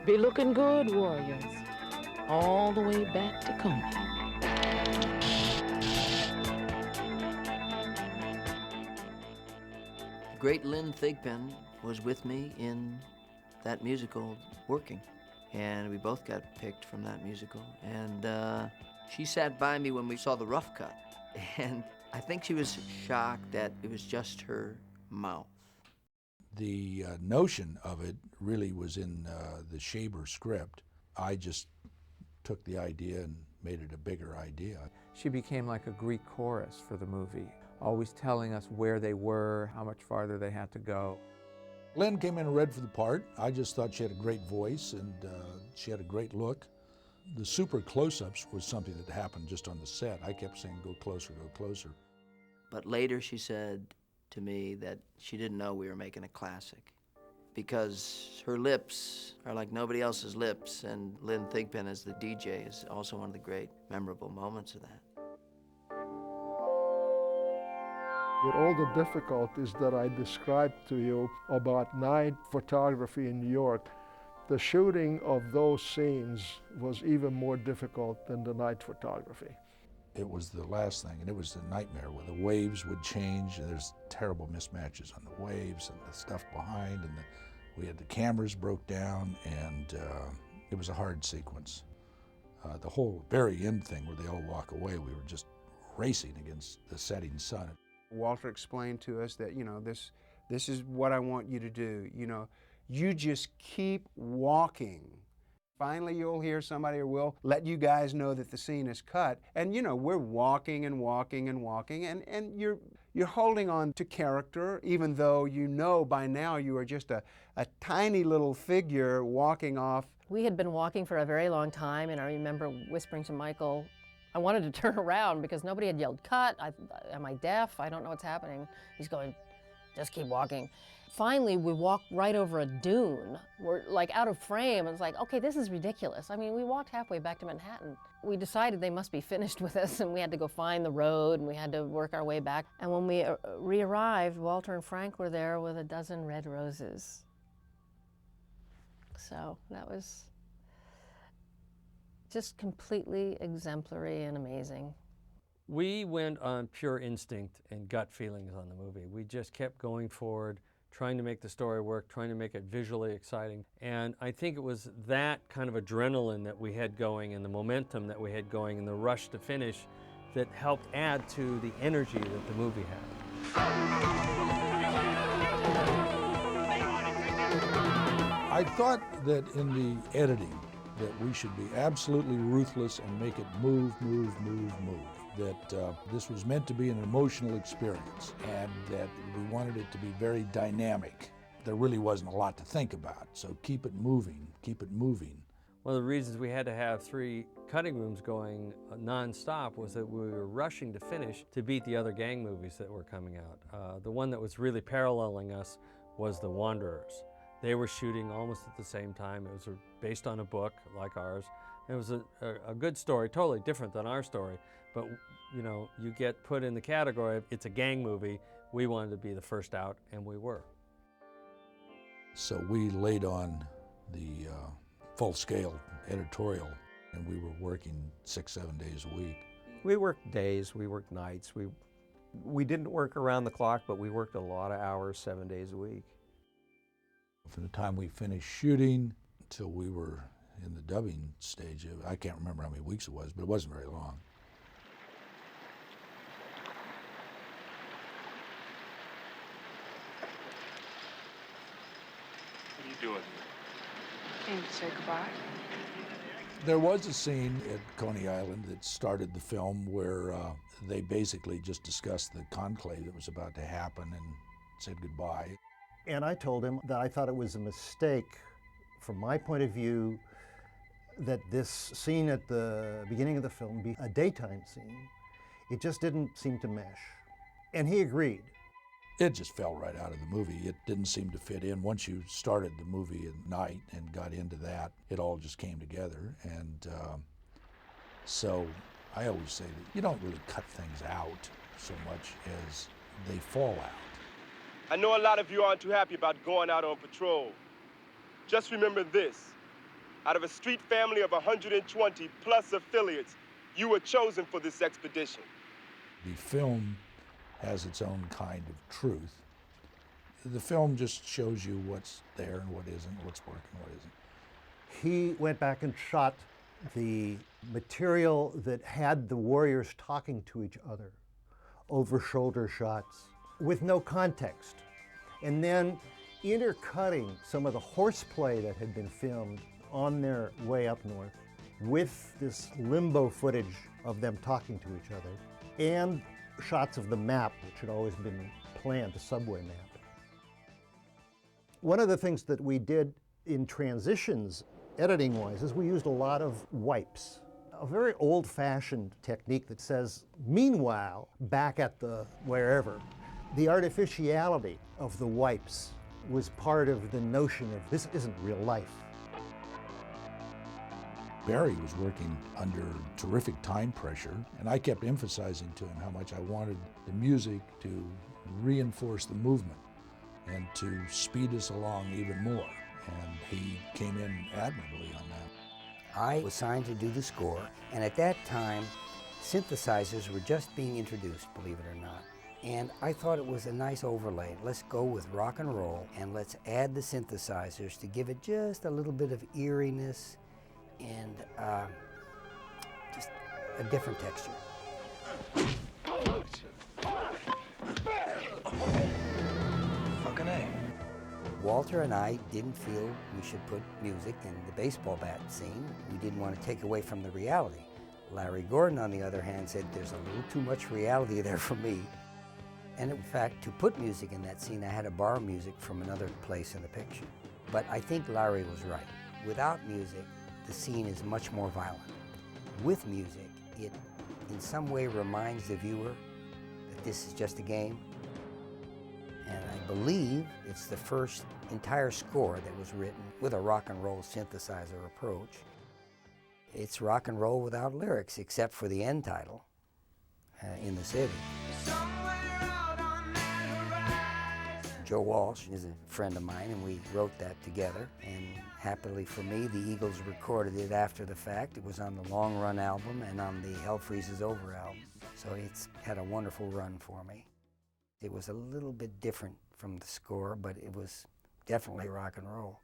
Be looking good, warriors, all the way back to Coney. The great Lynn Thigpen was with me in that musical, Working, and we both got picked from that musical. And she sat by me when we saw the rough cut, and I think she was shocked that it was just her mouth. The notion of it really was in the Shaber script. I just took the idea and made it a bigger idea. She became like a Greek chorus for the movie, always telling us where they were, how much farther they had to go. Lynn came in and read for the part. I just thought she had a great voice and she had a great look. The super close-ups was something that happened just on the set. I kept saying, go closer, go closer. But later she said to me that she didn't know we were making a classic because her lips are like nobody else's lips, and Lynn Thigpen as the DJ is also one of the great memorable moments of that. With all the difficulties that I described to you about night photography in New York, the shooting of those scenes was even more difficult than the night photography. It was the last thing, and it was a nightmare where the waves would change, and there's terrible mismatches on the waves and the stuff behind, and we had the cameras broke down, and it was a hard sequence. The whole very end thing where they all walk away, we were just racing against the setting sun. Walter explained to us that, this is what I want you to do. You just keep walking. Finally, you'll hear somebody or we'll let you guys know that the scene is cut. And, we're walking and walking and walking, and you're holding on to character, even though by now you are just a tiny little figure walking off. We had been walking for a very long time, and I remember whispering to Michael, I wanted to turn around because nobody had yelled, cut. Am I deaf? I don't know what's happening. He's going, just keep walking. Finally, we walked right over a dune. We're like out of frame. It's like, okay, this is ridiculous. I mean, we walked halfway back to Manhattan. We decided they must be finished with us, and we had to go find the road, and we had to work our way back. And when we re-arrived, Walter and Frank were there with a dozen red roses. So that was just completely exemplary and amazing. We went on pure instinct and gut feelings on the movie. We just kept going forward, trying to make the story work, trying to make it visually exciting. And I think it was that kind of adrenaline that we had going and the momentum that we had going and the rush to finish that helped add to the energy that the movie had. I thought that in the editing that we should be absolutely ruthless and make it move, move, move, move. That this was meant to be an emotional experience and that we wanted it to be very dynamic. There really wasn't a lot to think about, so keep it moving, keep it moving. One of the reasons we had to have 3 cutting rooms going non-stop was that we were rushing to finish to beat the other gang movies that were coming out. The one that was really paralleling us was The Wanderers. They were shooting almost at the same time. It was based on a book like ours. It was a good story, totally different than our story, but you get put in the category of it's a gang movie. We wanted to be the first out, and we were. So we laid on the full-scale editorial, and we were working 6-7 days a week. We worked days, we worked nights. We didn't work around the clock, but we worked a lot of hours, 7 days a week. From the time we finished shooting until we were in the dubbing stage, I can't remember how many weeks it was, but it wasn't very long. What are you doing here? Came to say goodbye. There was a scene at Coney Island that started the film where they basically just discussed the conclave that was about to happen and said goodbye. And I told him that I thought it was a mistake, from my point of view, that this scene at the beginning of the film be a daytime scene. It just didn't seem to mesh. And he agreed. It just fell right out of the movie. It didn't seem to fit in. Once you started the movie at night and got into that, it all just came together. And so I always say that you don't really cut things out so much as they fall out. I know a lot of you aren't too happy about going out on patrol. Just remember this. Out of a street family of 120 plus affiliates, you were chosen for this expedition. The film has its own kind of truth. The film just shows you what's there and what isn't, what's working, what isn't. He went back and shot the material that had the warriors talking to each other, over-shoulder shots, with no context. And then intercutting some of the horseplay that had been filmed on their way up north with this limbo footage of them talking to each other, and shots of the map, which had always been planned, the subway map. One of the things that we did in transitions, editing-wise, is we used a lot of wipes. A very old-fashioned technique that says, meanwhile, back at the wherever, the artificiality of the wipes was part of the notion of this isn't real life. Barry was working under terrific time pressure, and I kept emphasizing to him how much I wanted the music to reinforce the movement and to speed us along even more. And he came in admirably on that. I was signed to do the score, and at that time, synthesizers were just being introduced, believe it or not. And I thought it was a nice overlay. Let's go with rock and roll, and let's add the synthesizers to give it just a little bit of eeriness and just a different texture. Fucking A. Walter and I didn't feel we should put music in the baseball bat scene. We didn't want to take away from the reality. Larry Gordon, on the other hand, said there's a little too much reality there for me. And in fact, to put music in that scene, I had to borrow music from another place in the picture. But I think Larry was right. Without music, the scene is much more violent. With music, it in some way reminds the viewer that this is just a game. And I believe it's the first entire score that was written with a rock and roll synthesizer approach. It's rock and roll without lyrics, except for the end title, In the City. Joe Walsh is a friend of mine, and we wrote that together. And happily for me, the Eagles recorded it after the fact. It was on the Long Run album and on the Hell Freezes Over album. So it's had a wonderful run for me. It was a little bit different from the score, but it was definitely rock and roll.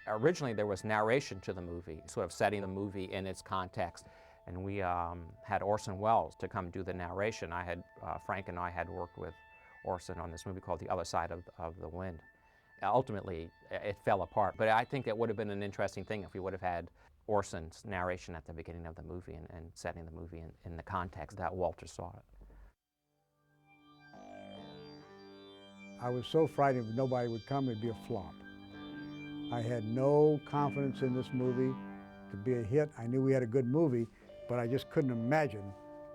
Originally, there was narration to the movie, sort of setting the movie in its context. And we had Orson Welles to come do the narration. Frank and I had worked with Orson on this movie called The Other Side of the Wind. Ultimately, it fell apart, but I think it would have been an interesting thing if we would have had Orson's narration at the beginning of the movie and setting the movie in the context that Walter saw it. I was so frightened if nobody would come, it'd be a flop. I had no confidence in this movie to be a hit. I knew we had a good movie, but I just couldn't imagine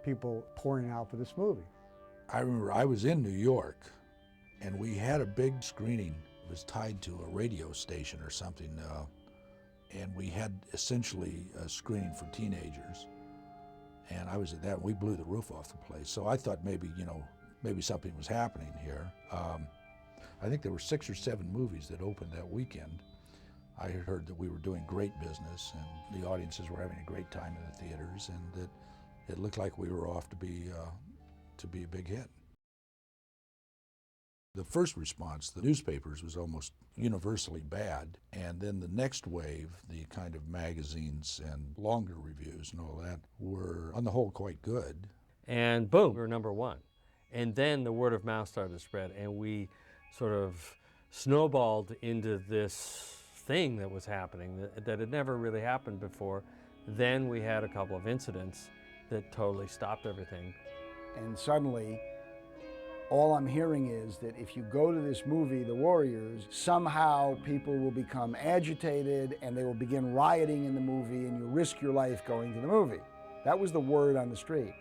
people pouring out for this movie. I remember I was in New York, and we had a big screening. It was tied to a radio station or something, and we had essentially a screening for teenagers. And I was at that, and we blew the roof off the place. So I thought maybe, maybe something was happening here. I think there were 6 or 7 movies that opened that weekend. I had heard that we were doing great business and the audiences were having a great time in the theaters, and that it looked like we were off to be a big hit. The first response, the newspapers, was almost universally bad, and then the next wave, the kind of magazines and longer reviews and all that, were on the whole quite good. And boom, we were #1. And then the word of mouth started to spread, and we sort of snowballed into this thing that was happening that had never really happened before. Then we had a couple of incidents that totally stopped everything. And suddenly, all I'm hearing is that if you go to this movie, The Warriors, somehow people will become agitated and they will begin rioting in the movie and you risk your life going to the movie. That was the word on the street.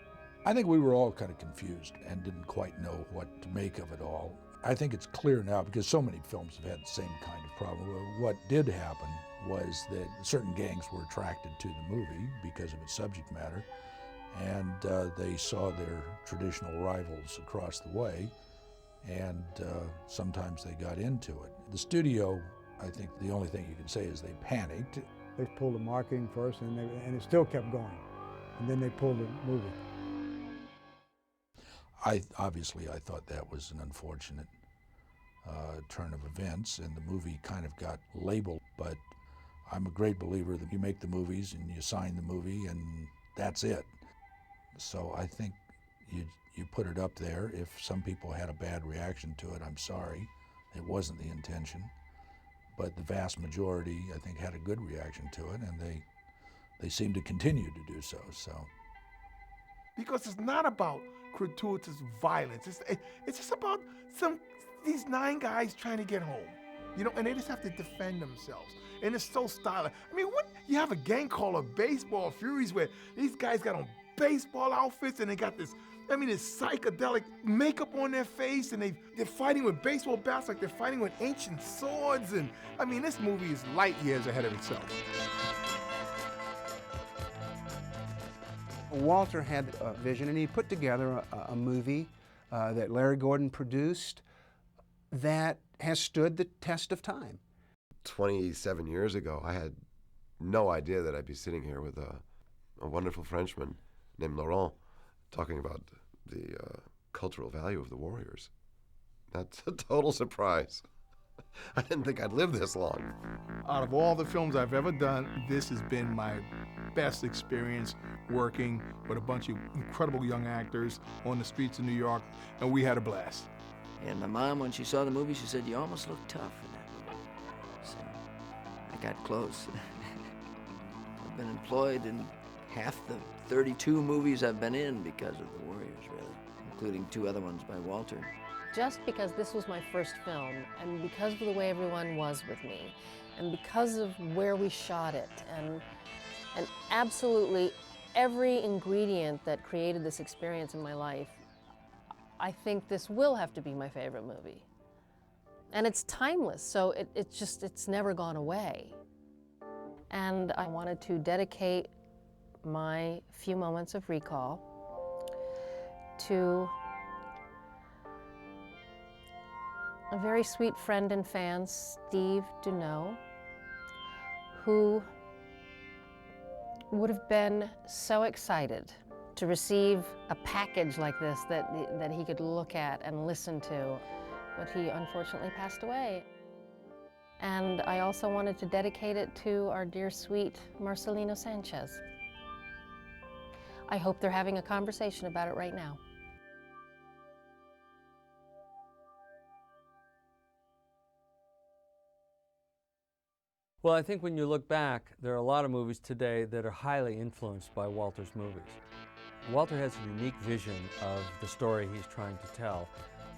I think we were all kind of confused and didn't quite know what to make of it all. I think it's clear now, because so many films have had the same kind of problem. What did happen was that certain gangs were attracted to the movie because of its subject matter, and they saw their traditional rivals across the way, and sometimes they got into it. The studio, I think the only thing you can say is they panicked. They pulled the marketing first, and it still kept going. And then they pulled the movie. Obviously, I thought that was an unfortunate turn of events, and the movie kind of got labeled, but I'm a great believer that you make the movies and you sign the movie and that's it. So I think you put it up there. If some people had a bad reaction to it, I'm sorry. It wasn't the intention. But the vast majority, I think, had a good reaction to it, and they seem to continue to do so. Because it's not about gratuitous violence. It's just about these 9 guys trying to get home, and they just have to defend themselves. And it's so stylish. I mean, you have a gang called Baseball Furies where these guys got on baseball outfits and they got this psychedelic makeup on their face, and they're fighting with baseball bats like they're fighting with ancient swords. And this movie is light years ahead of itself. Walter had a vision, and he put together a movie that Larry Gordon produced that has stood the test of time. 27 years ago, I had no idea that I'd be sitting here with a wonderful Frenchman named Laurent talking about the cultural value of the Warriors. That's a total surprise. I didn't think I'd live this long. Out of all the films I've ever done, this has been my best experience working with a bunch of incredible young actors on the streets of New York, and we had a blast. And my mom, when she saw the movie, she said, "You almost look tough in that movie." So I got close. I've been employed in half the 32 movies I've been in because of the Warriors, really, including 2 other ones by Walter. Just because this was my first film, and because of the way everyone was with me, and because of where we shot it, and absolutely every ingredient that created this experience in my life, I think this will have to be my favorite movie. And it's timeless, so it's never gone away. And I wanted to dedicate my few moments of recall to a very sweet friend and fan, Steve Dunneau, who would have been so excited to receive a package like this that he could look at and listen to, but he unfortunately passed away. And I also wanted to dedicate it to our dear sweet Marcelino Sanchez. I hope they're having a conversation about it right now. Well, I think when you look back, there are a lot of movies today that are highly influenced by Walter's movies. Walter has a unique vision of the story he's trying to tell,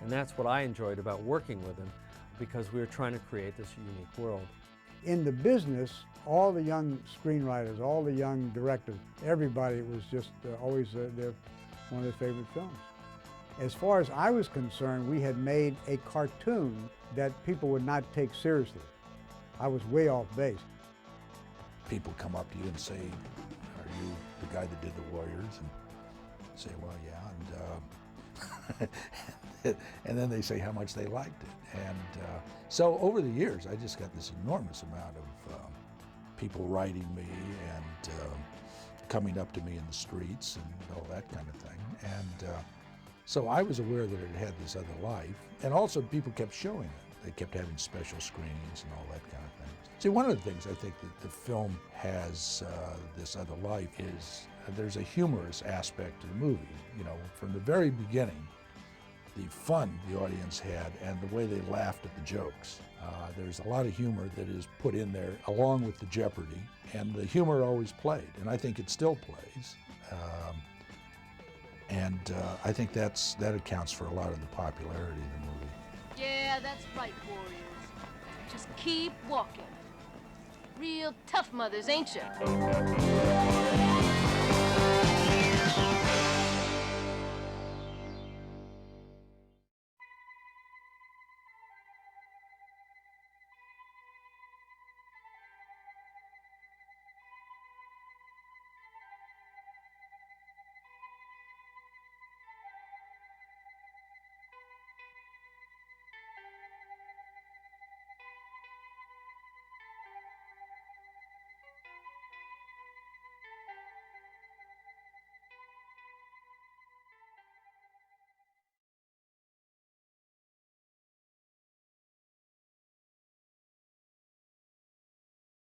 and that's what I enjoyed about working with him, because we were trying to create this unique world. In the business, all the young screenwriters, all the young directors, everybody was just always one of their favorite films. As far as I was concerned, we had made a cartoon that people would not take seriously. I was way off base. People come up to you and say, "Are you the guy that did the Warriors?" And say, "Well, yeah." And then they say how much they liked it. And so over the years, I just got this enormous amount of people writing me and coming up to me in the streets and all that kind of thing. And so I was aware that it had this other life. And also people kept showing it. They kept having special screenings and all that kind of thing. See, one of the things I think that the film has this other life is there's a humorous aspect to the movie. From the very beginning, the fun the audience had and the way they laughed at the jokes. There's a lot of humor that is put in there along with the jeopardy, and the humor always played, and I think it still plays. I think that accounts for a lot of the popularity of the movie. Yeah, that's right, Warriors. Just keep walking. Real tough mothers, ain't you?